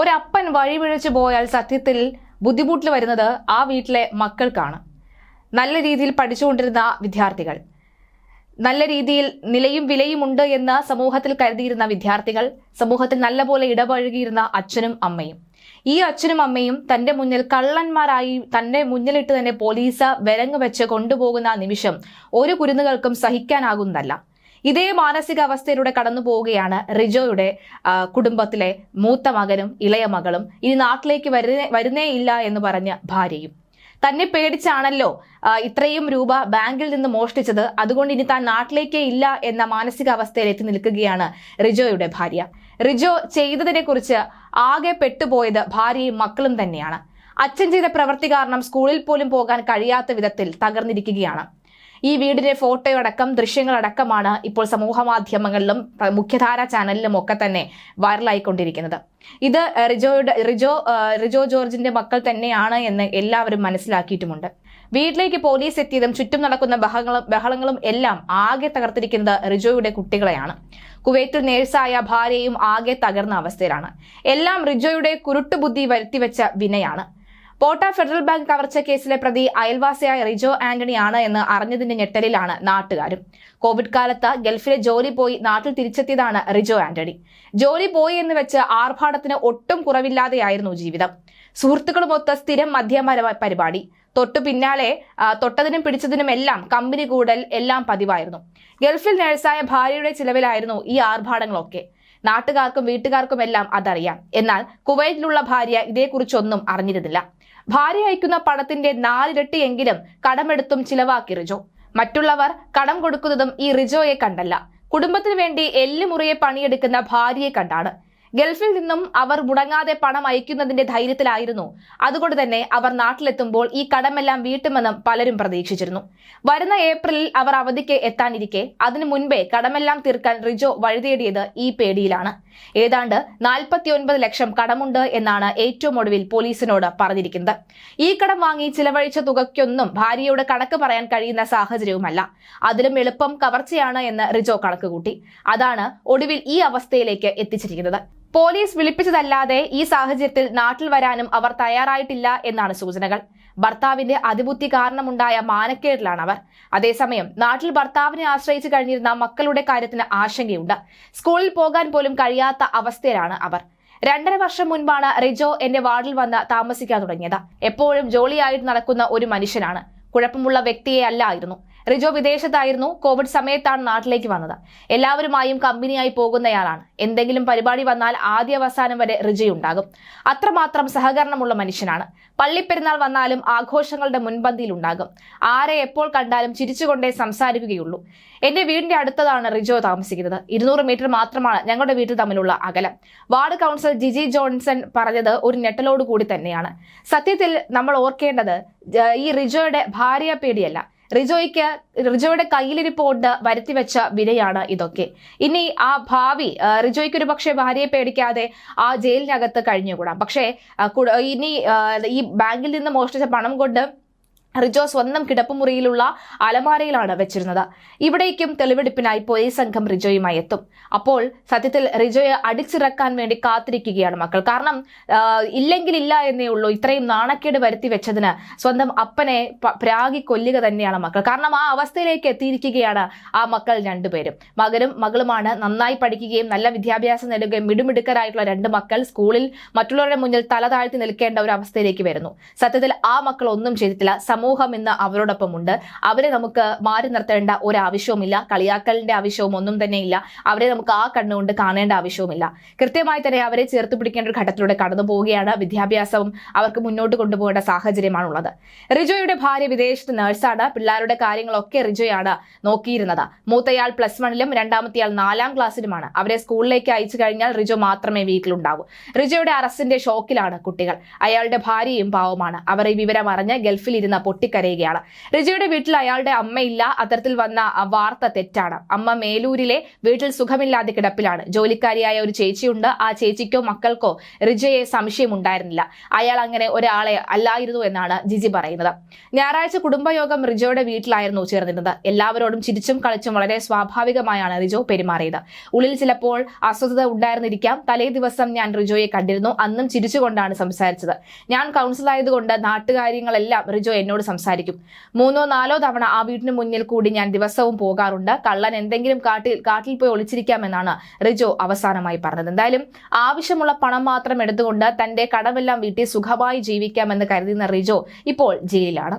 ഒരപ്പൻ വഴിപിഴച്ചു പോയാൽ സത്യത്തിൽ ബുദ്ധിമുട്ടിൽ വരുന്നത് ആ വീട്ടിലെ മക്കൾക്കാണ്. നല്ല രീതിയിൽ പഠിച്ചുകൊണ്ടിരുന്ന വിദ്യാർത്ഥികൾ, നല്ല രീതിയിൽ നിലയും വിലയും ഉണ്ട് എന്ന് സമൂഹത്തിൽ കരുതിയിരുന്ന വിദ്യാർത്ഥികൾ, സമൂഹത്തിൽ നല്ലപോലെ ഇടപഴകിയിരുന്ന അച്ഛനും അമ്മയും, ഈ അച്ഛനും അമ്മയും തന്റെ മുന്നിൽ കള്ളന്മാരായി തന്റെ മുന്നിലിട്ട് തന്നെ പോലീസ് വിലങ്ങ് വെച്ച് കൊണ്ടുപോകുന്ന നിമിഷം ഒരു കുരുന്നുകൾക്കും സഹിക്കാനാകുന്നതല്ല. ഇതേ മാനസികാവസ്ഥയിലൂടെ കടന്നു പോവുകയാണ് റിജോയുടെ കുടുംബത്തിലെ മൂത്ത മകനും ഇളയ മകളും. ഇനി നാട്ടിലേക്ക് വരുന്നേ ഇല്ല എന്ന് പറഞ്ഞ ഭാര്യയും. തന്നെ പേടിച്ചാണല്ലോ ഇത്രയും രൂപ ബാങ്കിൽ നിന്ന് മോഷ്ടിച്ചത്, അതുകൊണ്ട് ഇനി താൻ നാട്ടിലേക്കേ ഇല്ല എന്ന മാനസികാവസ്ഥയിൽ എത്തി നിൽക്കുകയാണ് റിജോയുടെ ഭാര്യ. റിജോ ചെയ്തതിനെ കുറിച്ച് ആകെ പെട്ടുപോയത് ഭാര്യയും മക്കളും തന്നെയാണ്. അച്ഛൻ ചെയ്ത പ്രവൃത്തി കാരണം സ്കൂളിൽ പോലും പോകാൻ കഴിയാത്ത വിധത്തിൽ തകർന്നിരിക്കുകയാണ്. ഈ വീടിന്റെ ഫോട്ടോയടക്കം ദൃശ്യങ്ങളടക്കമാണ് ഇപ്പോൾ സമൂഹ മാധ്യമങ്ങളിലും മുഖ്യധാരാ ചാനലിലും ഒക്കെ തന്നെ വൈറലായിക്കൊണ്ടിരിക്കുന്നത്. ഇത് റിജോ ജോർജിന്റെ മക്കൾ തന്നെയാണ് എന്ന് എല്ലാവരും മനസ്സിലാക്കിയിട്ടുമുണ്ട്. വീട്ടിലേക്ക് പോലീസ് എത്തിയതും ചുറ്റും നടക്കുന്ന ബഹളങ്ങളും എല്ലാം ആകെ തകർത്തിരിക്കുന്നത് റിജോയുടെ കുട്ടികളെയാണ്. കുവൈത്തിൽ നേഴ്സായ ഭാര്യയും ആകെ തകർന്ന അവസ്ഥയിലാണ്. എല്ലാം റിജോയുടെ കുരുട്ടുബുദ്ധി വരുത്തിവെച്ച വിനയാണ്. പോട്ട ഫെഡറൽ ബാങ്ക് കവർച്ച കേസിലെ പ്രതി അയൽവാസിയായ റിജോ ആന്റണി ആണ് എന്ന് അറിഞ്ഞതിന്റെ ഞെട്ടലിലാണ് നാട്ടുകാരും. കോവിഡ് കാലത്ത് ഗൾഫിലെ ജോലി പോയി നാട്ടിൽ തിരിച്ചെത്തിയതാണ് റിജോ ആന്റണി. ജോലി പോയി എന്ന് വെച്ച് ആർഭാടത്തിന് ഒട്ടും കുറവില്ലാതെയായിരുന്നു ജീവിതം. സുഹൃത്തുക്കളുമൊത്ത് സ്ഥിരം മദ്യപര പരിപാടി, തൊട്ടു പിന്നാലെ തൊട്ടതിനും പിടിച്ചതിനും എല്ലാം കമ്പനി കൂടൽ എല്ലാം പതിവായിരുന്നു. ഗൾഫിൽ നഴ്സായ ഭാര്യയുടെ ചിലവിലായിരുന്നു ഈ ആർഭാടങ്ങളൊക്കെ. നാട്ടുകാർക്കും വീട്ടുകാർക്കും എല്ലാം അതറിയാം. എന്നാൽ കുവൈറ്റിലുള്ള ഭാര്യ ഇതേക്കുറിച്ചൊന്നും അറിഞ്ഞിരുന്നില്ല. ഭാര്യ അയക്കുന്ന പണത്തിന്റെ 4 ഇരട്ടിയെങ്കിലും കടമെടുത്തും ചിലവാക്കി റിജോ. മറ്റുള്ളവർ കടം കൊടുക്കുന്നതും ഈ റിജോയെ കണ്ടല്ല, കുടുംബത്തിന് വേണ്ടി എല്ലുമുറിയെ പണിയെടുക്കുന്ന ഭാര്യയെ കണ്ടാണ്. ഗൾഫിൽ നിന്നും അവർ മുടങ്ങാതെ പണം അയക്കുന്നതിന്റെ ധൈര്യത്തിലായിരുന്നു. അതുകൊണ്ട് തന്നെ അവർ നാട്ടിലെത്തുമ്പോൾ ഈ കടമെല്ലാം വീട്ടുമെന്നും പലരും പ്രതീക്ഷിച്ചിരുന്നു. വരുന്ന ഏപ്രിലിൽ അവർ അവധിക്ക് എത്താനിരിക്കെ അതിനു മുൻപേ കടമെല്ലാം തീർക്കാൻ റിജോ വഴിതേടിയത് ഈ പേടിയിലാണ്. ഏതാണ്ട് 49 ലക്ഷം കടമുണ്ട് എന്നാണ് ഏറ്റവും ഒടുവിൽ പോലീസിനോട് പറഞ്ഞിരിക്കുന്നത്. ഈ കടം വാങ്ങി ചിലവഴിച്ച തുകയ്ക്കൊന്നും ഭാര്യയോട് കണക്ക് പറയാൻ കഴിയുന്ന സാഹചര്യവുമല്ല. അതിലും എളുപ്പം കവർച്ചയാണ് എന്ന് റിജോ കണക്കുകൂട്ടി. അതാണ് ഒടുവിൽ ഈ അവസ്ഥയിലേക്ക് എത്തിച്ചിരിക്കുന്നത്. പോലീസ് വിളിപ്പിച്ചതല്ലാതെ ഈ സാഹചര്യത്തിൽ നാട്ടിൽ വരാനും അവർ തയ്യാറായിട്ടില്ല എന്നാണ് സൂചനകൾ. ഭർത്താവിന്റെ അതിബുദ്ധി കാരണമുണ്ടായ മാനക്കേടിലാണ് അവർ. അതേസമയം നാട്ടിൽ ഭർത്താവിനെ ആശ്രയിച്ചു കഴിഞ്ഞിരുന്ന മക്കളുടെ കാര്യത്തിന് ആശങ്കയുണ്ട്. സ്കൂളിൽ പോകാൻ പോലും കഴിയാത്ത അവസ്ഥയിലാണ് അവർ. 2.5 വർഷം മുൻപാണ് റിജോ എന്റെ വാർഡിൽ വന്ന് താമസിക്കാൻ തുടങ്ങിയത്. എപ്പോഴും ജോളിയായിട്ട് നടക്കുന്ന ഒരു മനുഷ്യനാണ്. കുഴപ്പമുള്ള വ്യക്തിയെ അല്ലായിരുന്നു. റിജോ വിദേശത്തായിരുന്നു. കോവിഡ് സമയത്താണ് നാട്ടിലേക്ക് വന്നത്. എല്ലാവരുമായും കമ്പനിയായി പോകുന്നയാളാണ്. എന്തെങ്കിലും പരിപാടി വന്നാൽ ആദ്യ അവസാനം വരെ റിജോ ഉണ്ടാകും. അത്രമാത്രം സഹകരണമുള്ള മനുഷ്യനാണ്. പള്ളിപ്പെരുന്നാൾ വന്നാലും ആഘോഷങ്ങളുടെ മുൻപന്തിയിൽ ഉണ്ടാകും. ആരെ എപ്പോൾ കണ്ടാലും ചിരിച്ചുകൊണ്ടേ സംസാരിക്കുകയുള്ളൂ. എന്റെ വീടിന്റെ അടുത്തതാണ് റിജോ താമസിക്കുന്നത്. 200 മീറ്റർ മാത്രമാണ് ഞങ്ങളുടെ വീട്ടിൽ തമ്മിലുള്ള അകലം. വാർഡ് കൗൺസിലർ ജിജി ജോൺസൺ പറഞ്ഞത് ഒരു ഞെട്ടലോട് കൂടി തന്നെയാണ്. സത്യത്തിൽ നമ്മൾ ഓർക്കേണ്ടത് ഈ റിജോയുടെ ഭാര്യ പേടിയല്ല, റിജോയുടെ കയ്യിലിരിപ്പ് കൊണ്ട് വരുത്തിവെച്ച വിലയാണ് ഇതൊക്കെ. ഇനി ആ ഭാവി റിജോയ്ക്ക് ഒരു പക്ഷേ ഭാര്യയെ പേടിക്കാതെ ആ ജയിലിനകത്ത് കഴിഞ്ഞുകൂടാം. പക്ഷേ ഇനി ഈ ബാങ്കിൽ നിന്ന് മോഷ്ടിച്ച പണം കൊണ്ട് റിജോ സ്വന്തം കിടപ്പുമുറിയിലുള്ള അലമാരയിലാണ് വെച്ചിരുന്നത്. ഇവിടേക്കും തെളിവെടുപ്പിനായി പോലീസ് സംഘം റിജോയുമായി എത്തും. അപ്പോൾ സത്യത്തിൽ റിജോയെ അടിച്ചിറക്കാൻ വേണ്ടി കാത്തിരിക്കുകയാണ് മക്കൾ. കാരണം ഇല്ലെങ്കിൽ ഇല്ല എന്നേ ഉള്ളൂ. ഇത്രയും നാണക്കേട് വരുത്തി വെച്ചതിന് സ്വന്തം അപ്പനെ പ്രാഗി കൊല്ലുക തന്നെയാണ് മക്കൾ. കാരണം ആ അവസ്ഥയിലേക്ക് എത്തിയിരിക്കുകയാണ് ആ മക്കൾ രണ്ടുപേരും. മകനും മകളുമാണ്. നന്നായി പഠിക്കുകയും നല്ല വിദ്യാഭ്യാസം നേടുകയും മിടുമിടുക്കരായിട്ടുള്ള 2 മക്കൾ സ്കൂളിൽ മറ്റുള്ളവരുടെ മുന്നിൽ തല താഴ്ത്തി നിൽക്കേണ്ട ഒരു അവസ്ഥയിലേക്ക് വരുന്നു. സത്യത്തിൽ ആ മക്കൾ ഒന്നും ചെയ്തിട്ടില്ല. സമൂഹം ഇന്ന് അവരോടൊപ്പമുണ്ട്. അവരെ നമുക്ക് മാറി നിർത്തേണ്ട ഒരാവശ്യവുമില്ല. കളിയാക്കലിന്റെ ആവശ്യവും ഒന്നും തന്നെ ഇല്ല. അവരെ നമുക്ക് ആ കണ്ണുകൊണ്ട് കാണേണ്ട ആവശ്യവുമില്ല. കൃത്യമായി തന്നെ അവരെ ചേർത്ത് പിടിക്കേണ്ട ഒരു ഘട്ടത്തിലൂടെ കടന്നു പോവുകയാണ്. വിദ്യാഭ്യാസവും അവർക്ക് മുന്നോട്ട് കൊണ്ടുപോകേണ്ട സാഹചര്യമാണുള്ളത്. റിജോയുടെ ഭാര്യ വിദേശത്ത് നഴ്സാണ്. പിള്ളേരുടെ കാര്യങ്ങളൊക്കെ റിജോയാണ് നോക്കിയിരുന്നത്. മൂത്തയാൾ +1-ലും രണ്ടാമത്തെയാൾ 4ാം ക്ലാസ്സിലുമാണ്. അവരെ സ്കൂളിലേക്ക് അയച്ചു കഴിഞ്ഞാൽ റിജോ മാത്രമേ വീട്ടിലുണ്ടാവൂ. റിജോയുടെ അറസ്റ്റിന്റെ ഷോക്കിലാണ് കുട്ടികൾ. അയാളുടെ ഭാര്യയും പാവമാണ്. അവർ ഈ വിവരം അറിഞ്ഞ് ഗൾഫിൽ ഇരുന്നപ്പോൾ പൊട്ടിക്കരയുകയാണ്. റിജോയുടെ വീട്ടിൽ അയാളുടെ അമ്മയില്ല. അത്തരത്തിൽ വന്ന വാർത്ത തെറ്റാണ്. അമ്മ മേലൂരിലെ വീട്ടിൽ സുഖമില്ലാതെ കിടപ്പിലാണ്. ജോലിക്കാരിയായ ഒരു ചേച്ചിയുണ്ട്. ആ ചേച്ചിക്കോ മക്കൾക്കോ റിജോയെ സംശയമുണ്ടായിരുന്നില്ല. അയാൾ അങ്ങനെ ഒരാളെ അല്ലായിരുന്നു എന്നാണ് ജിജി പറയുന്നത്. ഞായറാഴ്ച കുടുംബയോഗം റിജോയുടെ വീട്ടിലായിരുന്നു ചേർന്നിരുന്നത്. എല്ലാവരോടും ചിരിച്ചും കളിച്ചും വളരെ സ്വാഭാവികമായാണ് റിജോ പെരുമാറിയത്. ഉള്ളിൽ ചിലപ്പോൾ അസ്വസ്ഥത ഉണ്ടായിരുന്നിരിക്കാം. തലേ ദിവസം ഞാൻ റിജോയെ കണ്ടിരുന്നു. അന്നും ചിരിച്ചുകൊണ്ടാണ് സംസാരിച്ചത്. ഞാൻ കൗൺസിലായതുകൊണ്ട് നാട്ടുകാര്യങ്ങളെല്ലാം റിജോ എന്നോട് സംസാരിക്കും. 3-4 തവണ ആ വീടിന് മുന്നിൽ കൂടി ഞാൻ ദിവസവും പോകാറുണ്ട്. കള്ളൻ എന്തെങ്കിലും കാട്ടിൽ പോയി ഒളിച്ചിരിക്കാമെന്നാണ് റിജോ അവസാനമായി പറഞ്ഞത്. എന്തായാലും ആവശ്യമുള്ള പണം മാത്രം എടുത്തുകൊണ്ട് തന്റെ കടമെല്ലാം വീട്ടിൽ സുഖമായി ജീവിക്കാമെന്ന് കരുതുന്ന റിജോ ഇപ്പോൾ ജയിലിലാണ്.